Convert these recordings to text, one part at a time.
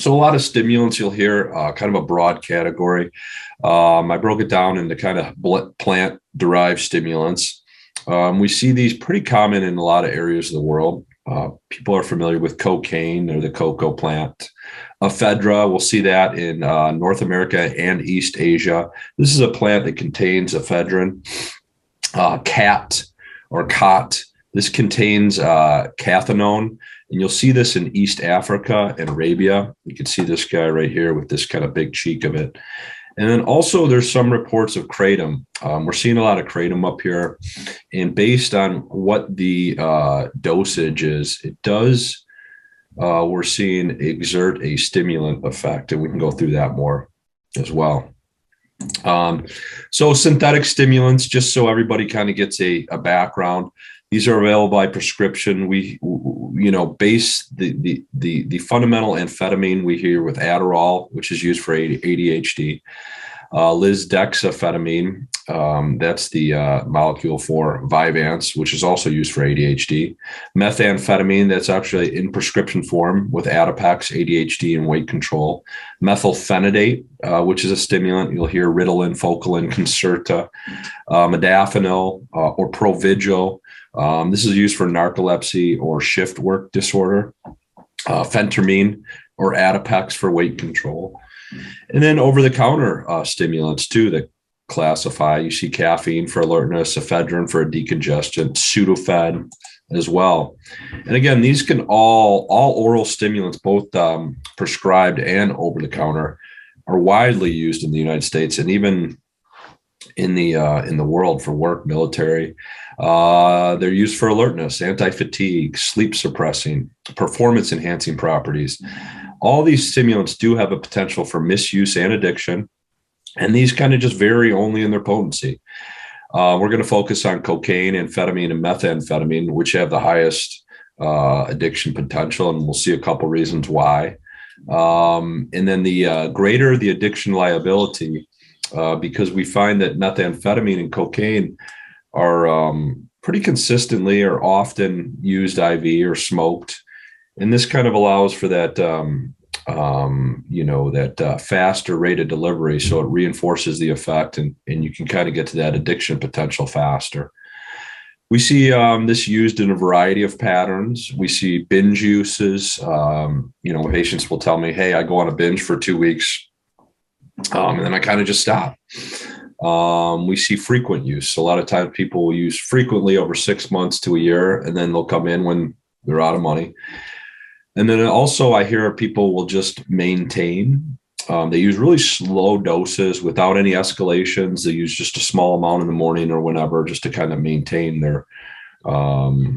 So a lot of stimulants you'll hear, kind of a broad category. I broke it down into kind of plant derived stimulants. We see these pretty common in a lot of areas of the world. People are familiar with cocaine or the cocoa plant. Ephedra, we'll see that in North America and East Asia. This is a plant that contains ephedrine. Cat or cot, this contains cathinone. And you'll see this in East Africa and Arabia. You can see this guy right here with this kind of big cheek of it. And then also there's some reports of kratom. We're seeing a lot of kratom up here. And based on what the dosage is, it does, we're seeing exert a stimulant effect. And we can go through that more as well. So synthetic stimulants, just so everybody kind of gets a background. These are available by prescription. We, base the fundamental amphetamine we hear with Adderall, which is used for ADHD. Lisdexamfetamine, that's the molecule for Vyvanse, which is also used for ADHD. Methamphetamine, that's actually in prescription form with Adipex, ADHD, and weight control. Methylphenidate, which is a stimulant. You'll hear Ritalin, Focalin, Concerta. Modafinil or Provigil. This is used for narcolepsy or shift work disorder. Phentermine or Adipex for weight control. And then over-the-counter stimulants, too, that classify. You see caffeine for alertness, ephedrine for a decongestant, Sudafed as well. And again, these can all oral stimulants, both prescribed and over-the-counter, are widely used in the United States and even in the world for work, military. They're used for alertness, anti-fatigue, sleep suppressing, performance enhancing properties. All these stimulants do have a potential for misuse and addiction, and these kind of just vary only in their potency. We're going to focus on cocaine, amphetamine, and methamphetamine, which have the highest addiction potential, and we'll see a couple reasons why. And then the greater the addiction liability, because we find that methamphetamine and cocaine are pretty consistently or often used IV or smoked. And this kind of allows for that, faster rate of delivery. So it reinforces the effect and you can kind of get to that addiction potential faster. We see this used in a variety of patterns. We see binge uses. Patients will tell me, hey, I go on a binge for 2 weeks and then I kind of just stop. We see frequent use. A lot of times people will use frequently over 6 months to a year, and then they'll come in when they're out of money. And then also I hear people will just maintain. They use really slow doses without any escalations. They use just a small amount in the morning or whenever, just to kind of maintain their kind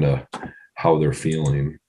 of how they're feeling.